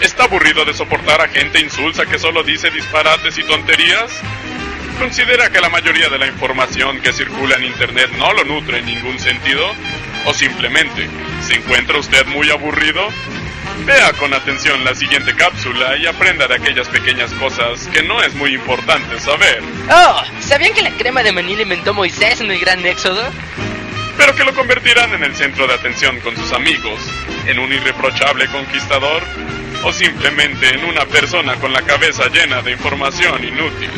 ¿Está aburrido de soportar a gente insulsa que solo dice disparates y tonterías? ¿Considera que la mayoría de la información que circula en internet no lo nutre en ningún sentido? ¿O simplemente se encuentra usted muy aburrido? Vea con atención la siguiente cápsula y aprenda de aquellas pequeñas cosas que no es muy importante saber. Oh, ¿sabían que la crema de maní la inventó Moisés en el Gran Éxodo? Pero que lo convertirán en el centro de atención con sus amigos, en un irreprochable conquistador, o simplemente en una persona con la cabeza llena de información inútil.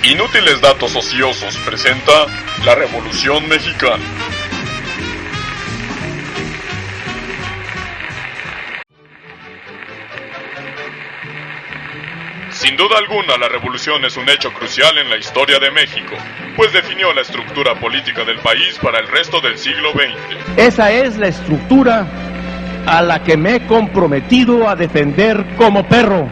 Inútiles Datos Ociosos presenta la Revolución Mexicana. Sin duda alguna, la revolución es un hecho crucial en la historia de México, pues definió la estructura política del país para el resto del siglo XX. Esa es la estructura a la que me he comprometido a defender como perro.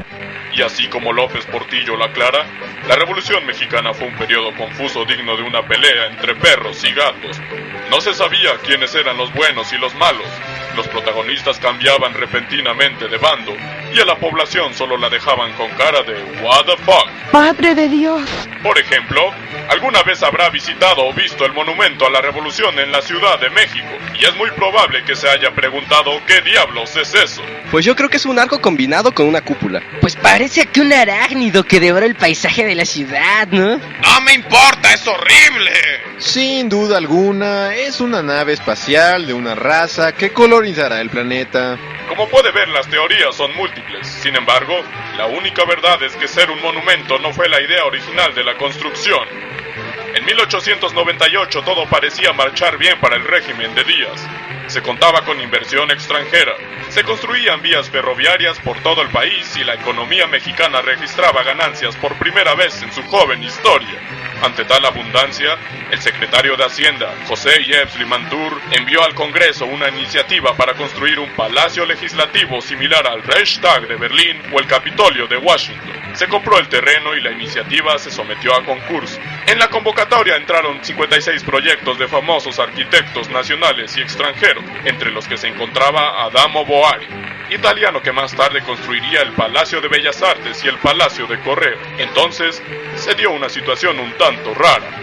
Y así como López Portillo la aclara, la Revolución Mexicana fue un periodo confuso digno de una pelea entre perros y gatos. No se sabía quiénes eran los buenos y los malos. Los protagonistas cambiaban repentinamente de bando y a la población solo la dejaban con cara de "What the fuck". ¡Madre de Dios! Por ejemplo, alguna vez habrá visitado o visto el monumento a la Revolución en la Ciudad de México, y es muy probable que se haya preguntado ¿qué diablos es eso? Pues yo creo que es un arco combinado con una cúpula. Pues parece que un arácnido que devora el paisaje de la ciudad, ¿no? ¡No me importa, es horrible! Sin duda alguna, es una nave espacial de una raza que colonizará el planeta. Como puede ver, las teorías son múltiples. Sin embargo, la única verdad es que ser un monumento no fue la idea original de la construcción. En 1898 todo parecía marchar bien para el régimen de Díaz. Se contaba con inversión extranjera, se construían vías ferroviarias por todo el país y la economía mexicana registraba ganancias por primera vez en su joven historia. Ante tal abundancia, el secretario de Hacienda, José Yves Limantour, envió al Congreso una iniciativa para construir un palacio legislativo similar al Reichstag de Berlín o el Capitolio de Washington. Se compró el terreno y la iniciativa se sometió a concurso. En la convocatoria entraron 56 proyectos de famosos arquitectos nacionales y extranjeros, entre los que se encontraba Adamo Boari, italiano que más tarde construiría el Palacio de Bellas Artes y el Palacio de Correo. Entonces, se dio una situación un tanto rara.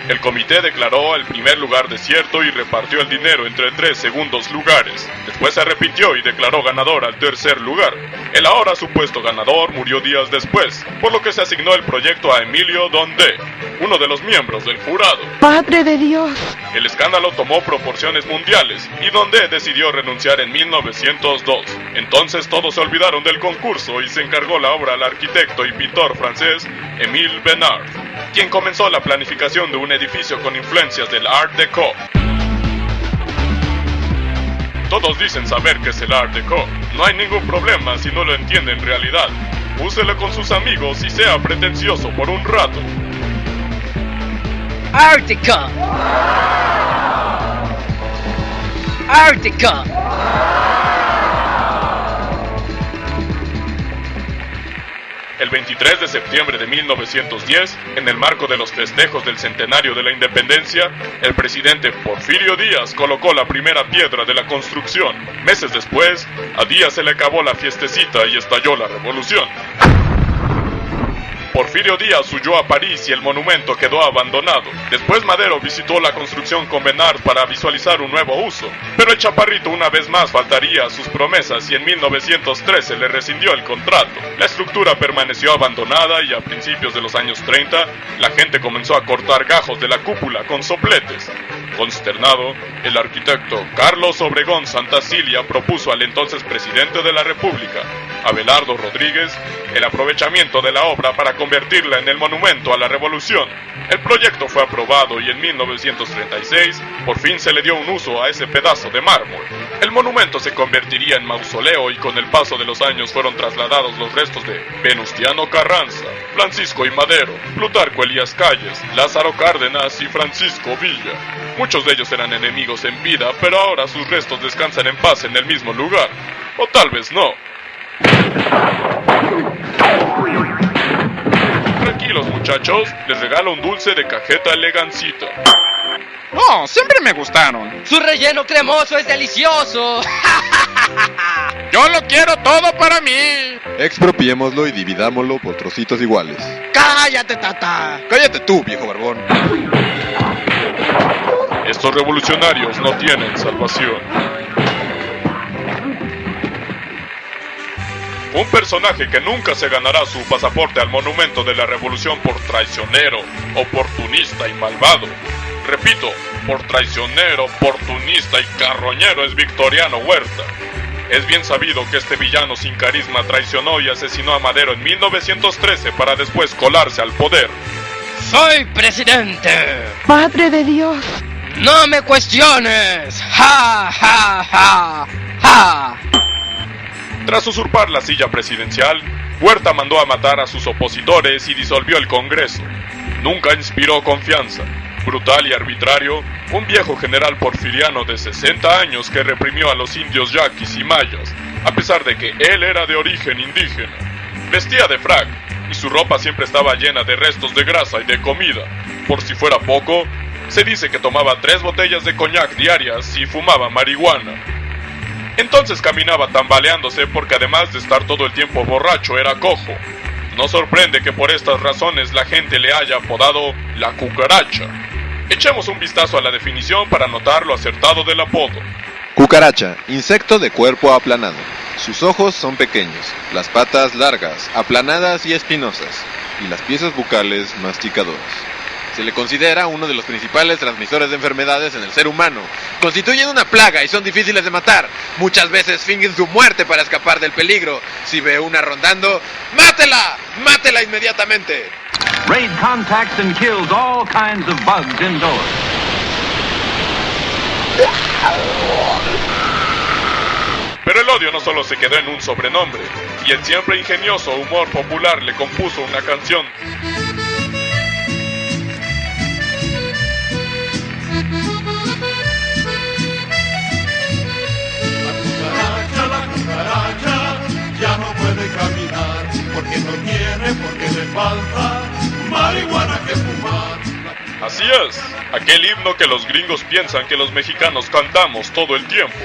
El comité declaró el primer lugar desierto y repartió el dinero entre 3 segundos lugares. Después se arrepintió y declaró ganador al tercer lugar. El ahora supuesto ganador murió días después, por lo que se asignó el proyecto a Emilio Dondé, uno de los miembros del jurado. ¡Padre de Dios! El escándalo tomó proporciones mundiales y Dondé decidió renunciar en 1902. Entonces todos se olvidaron del concurso y se encargó la obra al arquitecto y pintor francés Émile Bernard, quien comenzó la planificación de un edificio con influencias del Art Deco. Todos dicen saber qué es el Art Deco. No hay ningún problema si no lo entiende en realidad. Úselo con sus amigos y sea pretencioso por un rato. Art Deco. Art Deco. El 23 de septiembre de 1910, en el marco de los festejos del centenario de la independencia, el presidente Porfirio Díaz colocó la primera piedra de la construcción. Meses después, a Díaz se le acabó la fiestecita y estalló la revolución. Porfirio Díaz huyó a París y el monumento quedó abandonado. Después Madero visitó la construcción con Bernard para visualizar un nuevo uso. Pero el chaparrito una vez más faltaría a sus promesas y en 1913 le rescindió el contrato. La estructura permaneció abandonada y a principios de los años 30 la gente comenzó a cortar gajos de la cúpula con sopletes. Consternado, el arquitecto Carlos Obregón Santacilia propuso al entonces presidente de la República, Abelardo Rodríguez, el aprovechamiento de la obra para convertirla en el monumento a la revolución. El proyecto fue aprobado y en 1936 por fin se le dio un uso a ese pedazo de mármol. El monumento se convertiría en mausoleo y con el paso de los años fueron trasladados los restos de Venustiano Carranza, Francisco I. Madero, Plutarco Elías Calles, Lázaro Cárdenas y Francisco Villa. Muchos de ellos eran enemigos en vida, pero ahora sus restos descansan en paz en el mismo lugar. O tal vez no. Tranquilos muchachos, les regalo un dulce de cajeta elegancita. Oh, siempre me gustaron. Su relleno cremoso es delicioso. Yo lo quiero todo para mí. Expropiémoslo y dividámoslo por trocitos iguales. ¡Cállate, tata! Cállate tú, viejo barbón. Estos revolucionarios no tienen salvación. Un personaje que nunca se ganará su pasaporte al monumento de la revolución por traicionero, oportunista y malvado. Repito, por traicionero, oportunista y carroñero es Victoriano Huerta. Es bien sabido que este villano sin carisma traicionó y asesinó a Madero en 1913 para después colarse al poder. Soy presidente. Madre de Dios. No me cuestiones. Ja, ja, ja, ja. Tras usurpar la silla presidencial, Huerta mandó a matar a sus opositores y disolvió el Congreso. Nunca inspiró confianza. Brutal y arbitrario, un viejo general porfiriano de 60 años que reprimió a los indios yaquis y mayas, a pesar de que él era de origen indígena. Vestía de frac, y su ropa siempre estaba llena de restos de grasa y de comida. Por si fuera poco, se dice que tomaba 3 botellas de coñac diarias y fumaba marihuana. Entonces caminaba tambaleándose porque además de estar todo el tiempo borracho era cojo. No sorprende que por estas razones la gente le haya apodado la cucaracha. Echemos un vistazo a la definición para notar lo acertado del apodo. Cucaracha, insecto de cuerpo aplanado. Sus ojos son pequeños, las patas largas, aplanadas y espinosas, y las piezas bucales masticadoras. Se le considera uno de los principales transmisores de enfermedades en el ser humano. Constituyen una plaga y son difíciles de matar. Muchas veces fingen su muerte para escapar del peligro. Si ve una rondando, ¡mátela! ¡Mátela inmediatamente! Raid contacts and kills all kinds of bugs indoors. Pero el odio no solo se quedó en un sobrenombre, y el siempre ingenioso humor popular le compuso una canción. La cucaracha ya no puede caminar, porque no tiene, porque le falta marihuana que fumar. Así es, aquel himno que los gringos piensan que los mexicanos cantamos todo el tiempo.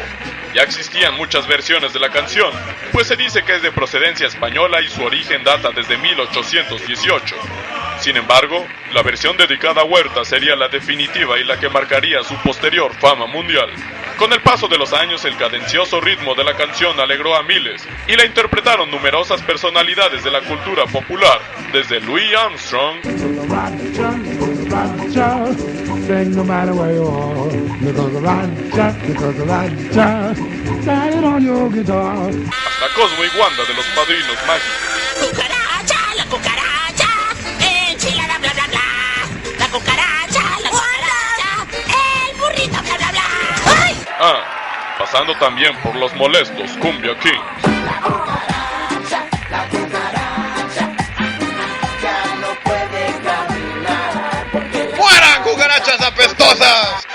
Ya existían muchas versiones de la canción, pues se dice que es de procedencia española y su origen data desde 1818. Sin embargo, la versión dedicada a Huerta sería la definitiva y la que marcaría su posterior fama mundial. Con el paso de los años, el cadencioso ritmo de la canción alegró a miles, y la interpretaron numerosas personalidades de la cultura popular, desde Louis Armstrong, hasta Cosmo y Wanda de los Padrinos Mágicos. ¡Cucaracha, la cucaracha! ¡Enchilada, bla, bla, bla! ¡La cucaracha, la cucaracha! ¡El burrito, bla, bla, bla! ¡Ay! Ah, pasando también por los molestos Cumbia Kings. ¡Fueran, cucarachas apestosas!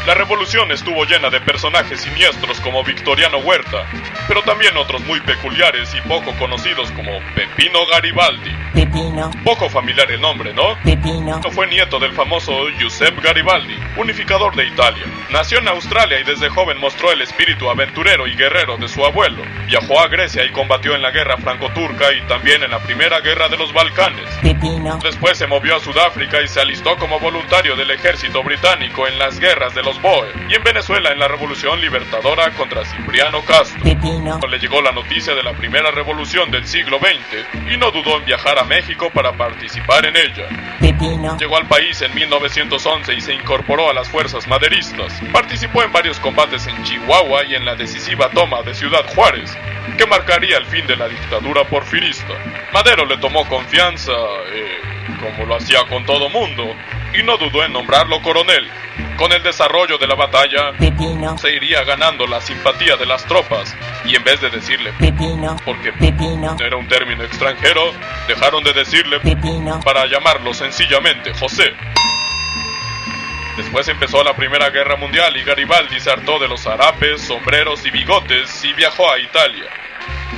La revolución estuvo llena de personajes siniestros como Victoriano Huerta, pero también otros muy peculiares y poco conocidos como Pepino Garibaldi. Pepino. Poco familiar el nombre, ¿no? Pepino. Fue nieto del famoso Giuseppe Garibaldi, unificador de Italia. Nació en Australia y desde joven mostró el espíritu aventurero y guerrero de su abuelo. Viajó a Grecia y combatió en la guerra franco-turca y también en la primera guerra de los Balcanes. Pepino. Después se movió a Sudáfrica y se alistó como voluntario del ejército británico en las guerras de los Boer y en Venezuela en la revolución libertadora contra Cipriano Castro. Pepino. Le llegó la noticia de la primera revolución del siglo XX y no dudó en viajar a México para participar en ella. Pepino. Llegó al país en 1911 y se incorporó a las fuerzas maderistas. Participó en varios combates en Chihuahua y en la decisiva toma de Ciudad Juárez, que marcaría el fin de la dictadura porfirista. Madero le tomó confianza, como lo hacía con todo mundo, y no dudó en nombrarlo coronel. Con el desarrollo de la batalla, Pepino. se iría ganando la simpatía de las tropas, y en vez de decirle Pepino. porque Pepino. era un término extranjero, dejaron de decirle Pepino. para llamarlo sencillamente José. Después empezó la Primera Guerra Mundial y Garibaldi se hartó de los harapes, sombreros y bigotes y viajó a Italia.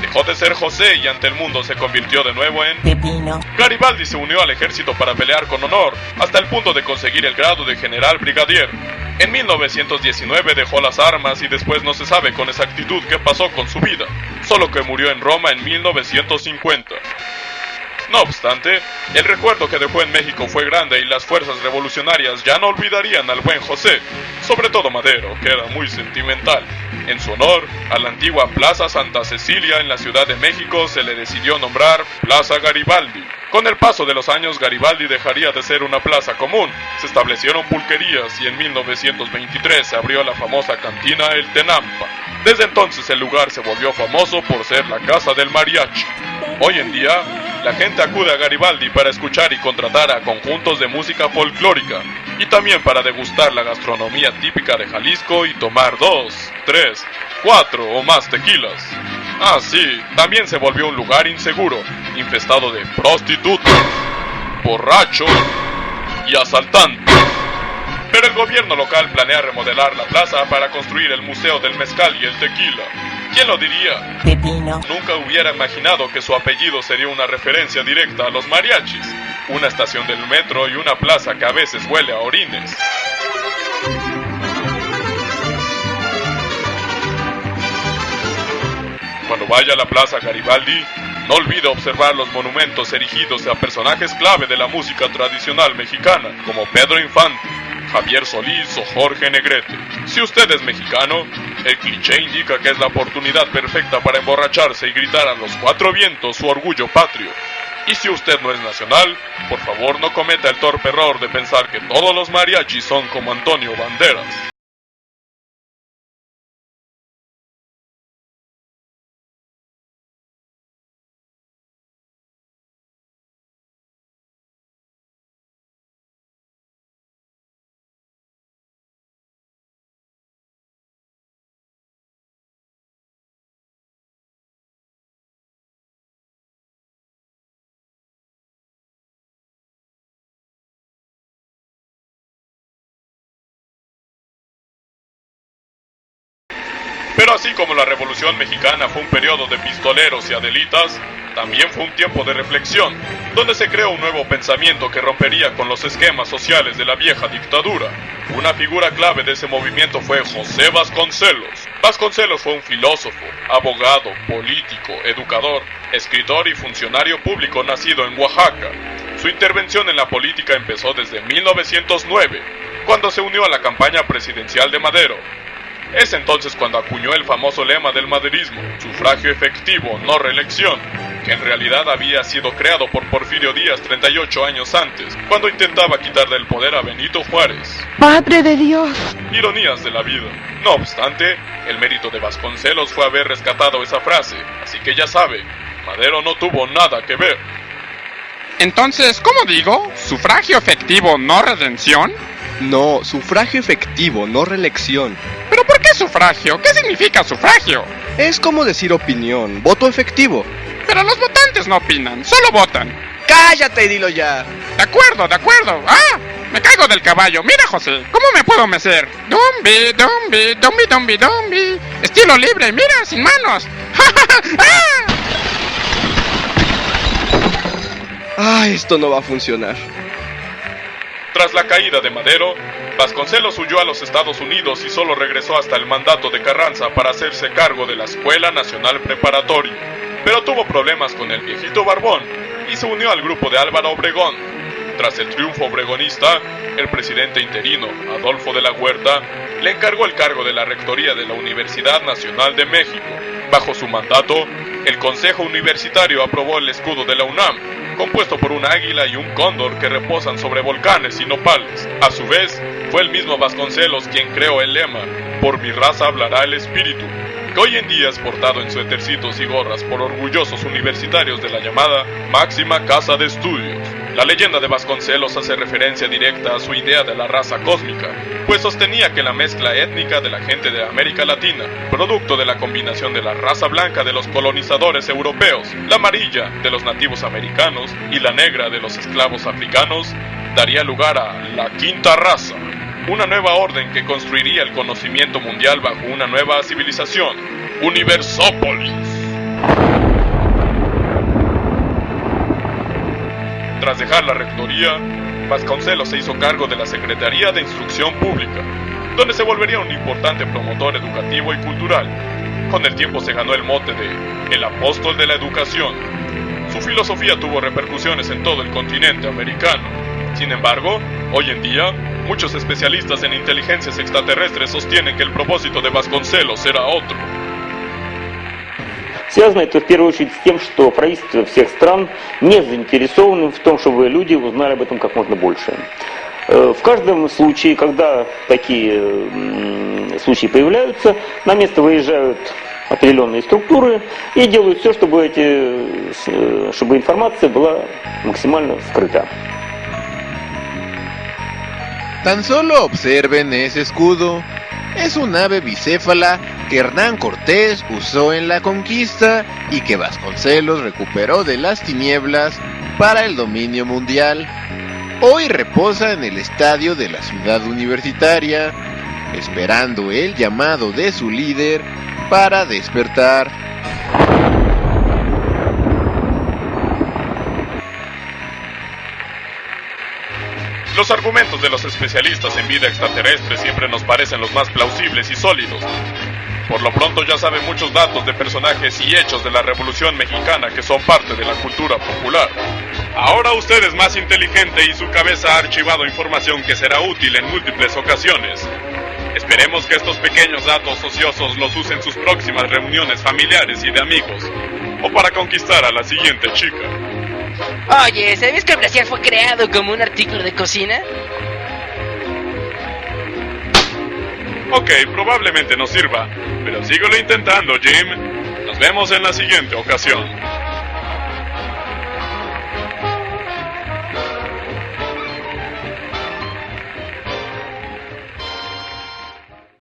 Dejó de ser José y ante el mundo se convirtió de nuevo en Pepino. Garibaldi se unió al ejército para pelear con honor, hasta el punto de conseguir el grado de general brigadier. En 1919 dejó las armas y después no se sabe con exactitud qué pasó con su vida, solo que murió en Roma en 1950. No obstante, el recuerdo que dejó en México fue grande y las fuerzas revolucionarias ya no olvidarían al buen José, sobre todo Madero, que era muy sentimental. En su honor, a la antigua Plaza Santa Cecilia en la Ciudad de México se le decidió nombrar Plaza Garibaldi. Con el paso de los años, Garibaldi dejaría de ser una plaza común, se establecieron pulquerías y en 1923 se abrió la famosa cantina El Tenampa. Desde entonces el lugar se volvió famoso por ser la casa del mariachi. Hoy en día, la gente acude a Garibaldi para escuchar y contratar a conjuntos de música folclórica y también para degustar la gastronomía típica de Jalisco y tomar 2, 3, 4 o más tequilas. Ah, sí, también se volvió un lugar inseguro, infestado de prostitutas, borrachos y asaltantes. Pero el gobierno local planea remodelar la plaza para construir el Museo del Mezcal y el Tequila. ¿Quién lo diría? Pepino. Nunca hubiera imaginado que su apellido sería una referencia directa a los mariachis, una estación del metro y una plaza que a veces huele a orines. Cuando vaya a la Plaza Garibaldi, no olvide observar los monumentos erigidos a personajes clave de la música tradicional mexicana, como Pedro Infante, Javier Solís o Jorge Negrete. Si usted es mexicano, el cliché indica que es la oportunidad perfecta para emborracharse y gritar a los cuatro vientos su orgullo patrio. Y si usted no es nacional, por favor no cometa el torpe error de pensar que todos los mariachis son como Antonio Banderas. Pero así como la Revolución Mexicana fue un periodo de pistoleros y adelitas, también fue un tiempo de reflexión, donde se creó un nuevo pensamiento que rompería con los esquemas sociales de la vieja dictadura. Una figura clave de ese movimiento fue José Vasconcelos. Vasconcelos fue un filósofo, abogado, político, educador, escritor y funcionario público nacido en Oaxaca. Su intervención en la política empezó desde 1909, cuando se unió a la campaña presidencial de Madero. Es entonces cuando acuñó el famoso lema del maderismo, sufragio efectivo, no reelección, que en realidad había sido creado por Porfirio Díaz 38 años antes, cuando intentaba quitarle el poder a Benito Juárez. ¡Padre de Dios! Ironías de la vida. No obstante, el mérito de Vasconcelos fue haber rescatado esa frase, así que ya sabe, Madero no tuvo nada que ver. Entonces, ¿cómo digo? ¿Sufragio efectivo, no redención? No, sufragio efectivo, no reelección. ¿Pero por qué sufragio? ¿Qué significa sufragio? Es como decir opinión, voto efectivo. Pero los votantes no opinan, solo votan. ¡Cállate y dilo ya! De acuerdo, de acuerdo. ¡Ah! Me caigo del caballo. Mira, José, ¿cómo me puedo mecer? Dumbi, dumbi, dumbi, dumbi, dumbi. Estilo libre, mira, sin manos. ¡Ah! ¡Ah, esto no va a funcionar! Tras la caída de Madero, Vasconcelos huyó a los Estados Unidos y solo regresó hasta el mandato de Carranza para hacerse cargo de la Escuela Nacional Preparatoria. Pero tuvo problemas con el viejito Barbón y se unió al grupo de Álvaro Obregón. Tras el triunfo obregonista, el presidente interino, Adolfo de la Huerta, le encargó el cargo de la rectoría de la Universidad Nacional de México. Bajo su mandato, el Consejo Universitario aprobó el escudo de la UNAM, compuesto por un águila y un cóndor que reposan sobre volcanes y nopales. A su vez, fue el mismo Vasconcelos quien creó el lema, "Por mi raza hablará el espíritu", que hoy en día es portado en suétercitos y gorras por orgullosos universitarios de la llamada Máxima Casa de Estudios. La leyenda de Vasconcelos hace referencia directa a su idea de la raza cósmica, pues sostenía que la mezcla étnica de la gente de América Latina, producto de la combinación de la raza blanca de los colonizadores europeos, la amarilla de los nativos americanos y la negra de los esclavos africanos, daría lugar a la quinta raza. una nueva orden que construiría el conocimiento mundial bajo una nueva civilización, Universópolis. Tras dejar la rectoría, Vasconcelos se hizo cargo de la Secretaría de Instrucción Pública, donde se volvería un importante promotor educativo y cultural. Con el tiempo se ganó el mote de el apóstol de la educación. Su filosofía tuvo repercusiones en todo el continente americano. Sin embargo, hoy en día, muchos especialistas en inteligencias extraterrestres sostienen que el propósito de Vasconcelos era otro. Связано это в первую очередь с тем, что правительства всех стран не заинтересованы в том, чтобы люди узнали об этом как можно больше. В каждом случае, когда такие случаи появляются, на место выезжают определенные структуры и делают все, чтобы информация была максимально скрыта. Tan solo observen ese escudo. Es un ave bicéfala que Hernán Cortés usó en la conquista y que Vasconcelos recuperó de las tinieblas para el dominio mundial. Hoy reposa en el estadio de la ciudad universitaria, esperando el llamado de su líder para despertar. Los argumentos de los especialistas en vida extraterrestre siempre nos parecen los más plausibles y sólidos. Por lo pronto ya saben muchos datos de personajes y hechos de la Revolución Mexicana que son parte de la cultura popular. Ahora usted es más inteligente y su cabeza ha archivado información que será útil en múltiples ocasiones. Esperemos que estos pequeños datos ociosos los usen en sus próximas reuniones familiares y de amigos, o para conquistar a la siguiente chica. Oye, ¿sabes que el brasier fue creado como un artículo de cocina? Ok, probablemente no sirva, pero síguelo intentando, Jim. Nos vemos en la siguiente ocasión.